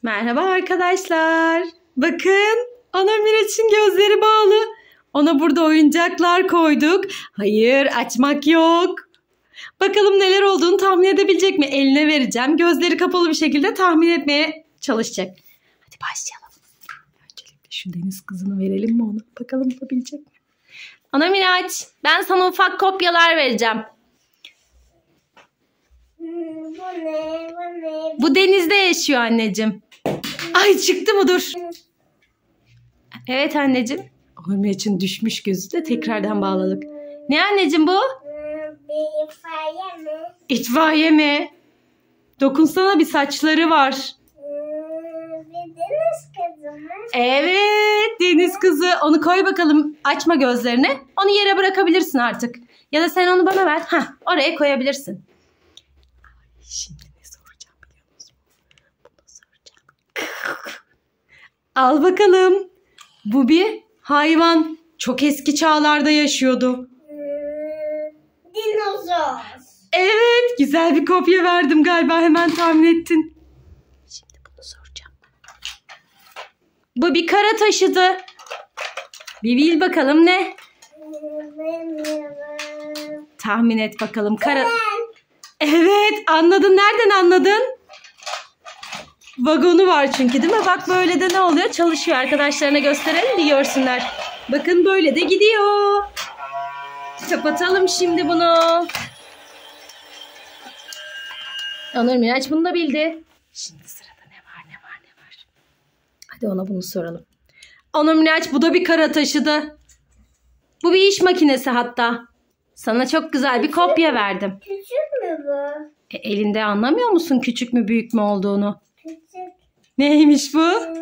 Merhaba arkadaşlar. Bakın, Onur Miraç'ın gözleri bağlı. Ona burada oyuncaklar koyduk. Hayır, açmak yok. Bakalım neler olduğunu tahmin edebilecek mi? Eline vereceğim. Gözleri kapalı bir şekilde tahmin etmeye çalışacak. Hadi başlayalım. Öncelikle şu deniz kızını verelim mi ona? Bakalım bulabilecek mi? Onur Miraç, ben sana ufak kopyalar vereceğim. Bu denizde yaşıyor anneciğim. Ay çıktı mı dur. Evet anneciğim. Onur Miraç'ın düşmüş gözü de tekrardan bağladık. Ne anneciğim bu? Bir itfaiye mi? İtfaiye mi? Dokunsana bir saçları var. Bir deniz kızı mı? Evet deniz kızı. Onu koy bakalım. Açma gözlerini. Onu yere bırakabilirsin artık. Ya da sen onu bana ver. Hah, oraya koyabilirsin. Şimdi ne soracağım biliyor musun? Bunu soracağım. Al bakalım. Bu bir hayvan. Çok eski çağlarda yaşıyordu. Dinozor. Evet, güzel bir kopya verdim galiba. Hemen tahmin ettin. Şimdi bunu soracağım. Bu bir kara taşıdı. Bir bil bakalım ne? Bilmiyorum. Tahmin et bakalım. Evet, anladın. Nereden anladın? Vagonu var çünkü değil mi? Bak böyle de ne oluyor? Çalışıyor. Arkadaşlarına gösterelim de görsünler. Bakın böyle de gidiyor. Kapatalım şimdi bunu. Onur Miraç bunu da bildi. Şimdi sırada ne var? Hadi ona bunu soralım. Onur Miraç bu da bir kara taşıdı. Bu bir iş makinesi hatta. Sana çok güzel bir kopya verdim. Küçük mü bu? Elinde anlamıyor musun küçük mü büyük mü olduğunu? Küçük. Neymiş bu? İnsan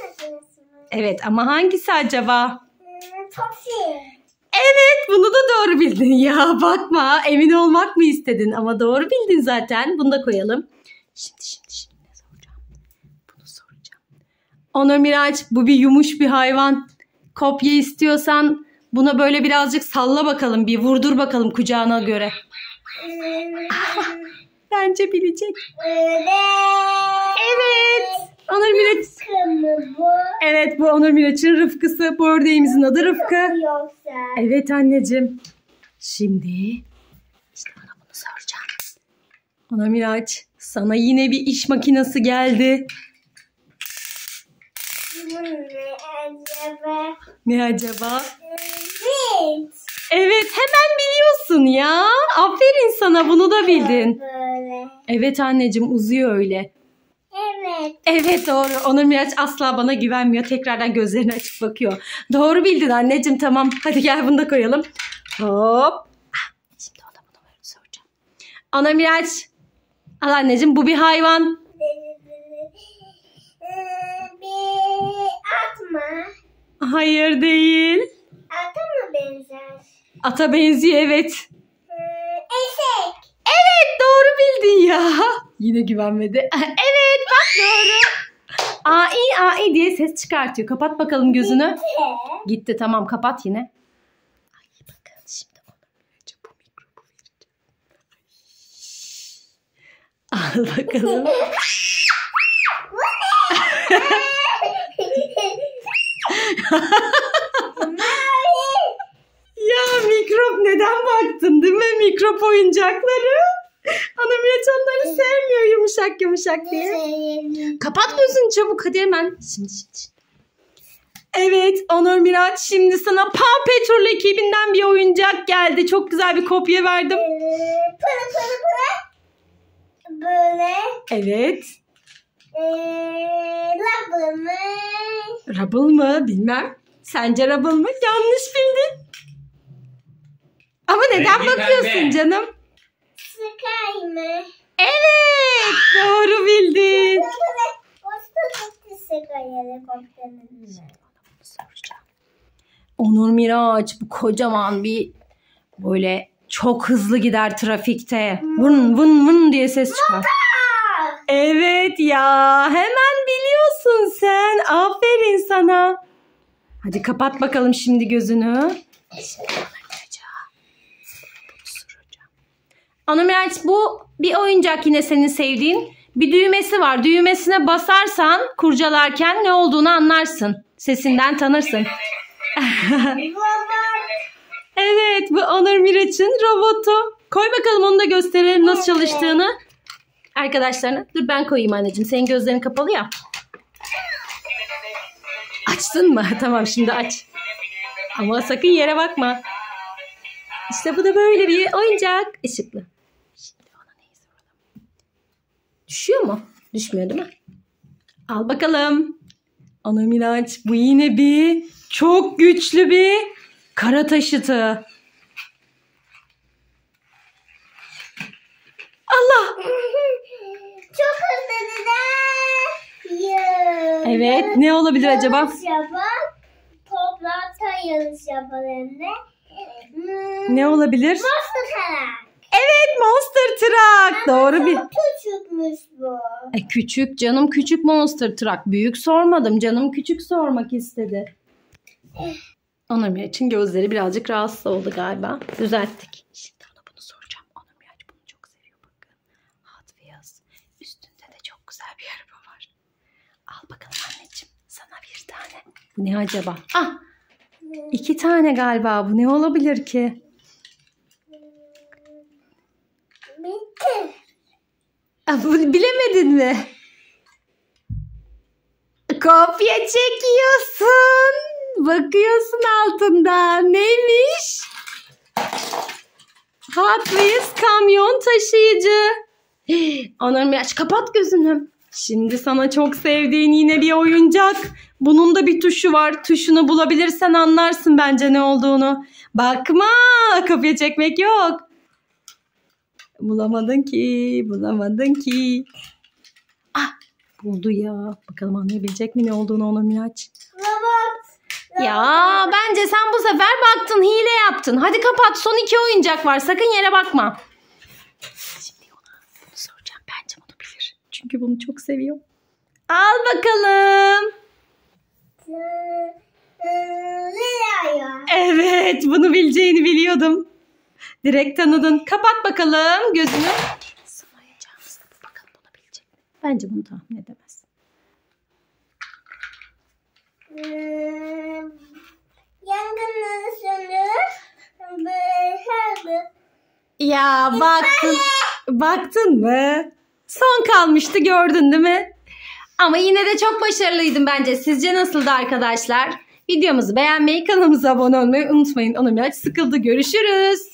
makinesi mi? Evet ama hangisi acaba? Tofi. Evet bunu da doğru bildin ya bakma emin olmak mı istedin ama doğru bildin zaten bunu da koyalım. Şimdi ne soracağım? Bunu soracağım. Onur Miraç bu bir yumuş bir hayvan. Kopya istiyorsan buna böyle birazcık salla bakalım bir vurdur bakalım kucağına göre. Bence bilecek. Evet. Onur Miraç. Rıfkı bu? Evet bu Onur Miraç'ın Rıfkısı. Bu ördeğimizin adı Rıfkı. Yoksa? Evet anneciğim. Şimdi işte ona bunu soracağım. Onur Miraç sana yine bir iş makinesi geldi. Bu ne acaba? Ne acaba? Zil. Evet hemen biliyorsun ya. Aferin sana bunu da bildin. Böyle. Evet anneciğim uzuyor öyle. Evet. Evet doğru. Onur Miraç asla bana güvenmiyor. Tekrardan gözlerini açıp bakıyor. Doğru bildin anneciğim tamam. Hadi gel bunu da koyalım. Hop. Şimdi ona bunu soracağım. Onur Miraç. Al anneciğim bu bir hayvan. Bir at mı? Hayır değil. Ata mı benzer? Ata benziyor evet. Eşek. Evet doğru bildin ya. Yine güvenmedi. Evet bak doğru. Ai diye ses çıkartıyor. Kapat bakalım gözünü. Gitti tamam kapat yine. Ay bakın şimdi ona bu mikrobu vereceğim. Al bakalım. Ya mikrop neden baktın değil mi? Mikrop oyuncakları. Onur Miraç onları sevmiyor yumuşak diye. Kapat gözünü çabuk hadi hemen. Şimdi. Evet Onur Miraç şimdi sana Paw Patrol ekibinden bir oyuncak geldi. Çok güzel bir kopya verdim. Pırı. Böyle. Evet. Labı mı? Rubble mı? Bilmem. Sence Rubble mı? Yanlış bildin. Ama neden Rengi bakıyorsun pembe. canım? Sky mı? Evet. Doğru bildin. Onur Miraç bu kocaman bir böyle çok hızlı gider trafikte. Vın vın vın diye ses çıkar. Evet ya hemen biliyorsun sen. Aferin sana. Hadi kapat bakalım şimdi gözünü. Onur Miraç bu bir oyuncak yine senin sevdiğin. Bir düğmesi var. Düğmesine basarsan kurcalarken ne olduğunu anlarsın. Sesinden tanırsın. Evet, bu Onur Miraç'ın robotu. Koy bakalım, onu da gösterelim nasıl çalıştığını. Arkadaşlarına. Dur ben koyayım anneciğim. Senin gözlerin kapalı ya. Açtın mı? Tamam, şimdi aç. Ama sakın yere bakma. İşte bu da böyle bir oyuncak. Işıklı. Şimdi ona neyi soralım? Düşüyor mu? Düşmüyor değil mi? Al bakalım. Onur Miraç, bu yine bir çok güçlü bir kara taşıtı. Allah! Çok hızlı da. Evet, ne olabilir acaba? Yarış yapar. Toprakta yarış yapar hem de. Ne olabilir? Monster Truck. Evet, Monster Truck. Doğru bir. Çok küçükmüş bu. Küçük canım, küçük Monster Truck. Büyük sormadım, canım küçük sormak istedi. Onur Miraç'ın gözleri birazcık rahatsız oldu galiba. Düzelttik. Şimdi ona bunu soracağım. Onur Miraç bunu çok seviyor, bakın. Hot Wheels. Üstünde de çok güzel bir araba var. Al bakalım anneciğim, sana bir tane. Bu ne acaba? Ah! 2 tane galiba. Bu ne olabilir ki? Bitti. Bunu bilemedin mi? Kopya çekiyorsun. Bakıyorsun altından. Neymiş? Hot Wheels kamyon taşıyıcı. Onur Miraç, kapat gözünü. Şimdi sana çok sevdiğin yine bir oyuncak. Bunun da bir tuşu var. Tuşunu bulabilirsen anlarsın bence ne olduğunu. Bakma, kopya çekmek yok. Bulamadın ki, bulamadın ki. Ah, buldu ya. Bakalım anlayabilecek mi ne olduğunu Onur Miraç. Robot. Ya bence sen bu sefer baktın, hile yaptın. Hadi kapat, son 2 oyuncak var. Sakın yere bakma. Şimdi ona bunu soracağım. Bence bunu bilir. Çünkü bunu çok seviyor. Al bakalım. Evet, bunu bileceğini biliyordum. Direkt tanıdın. Kapat bakalım gözünü. Sana ayacağımızda bu, bakalım bunu bilecek mi? Bence bunu tahmin edemez. Yangınları söndürür. Ya baktın. Baktın mı? Son kalmıştı, gördün değil mi? Ama yine de çok başarılıydım bence. Sizce nasıldı arkadaşlar? Videomuzu beğenmeyi, kanalımıza abone olmayı unutmayın. Onur Miraç sıkıldı. Görüşürüz.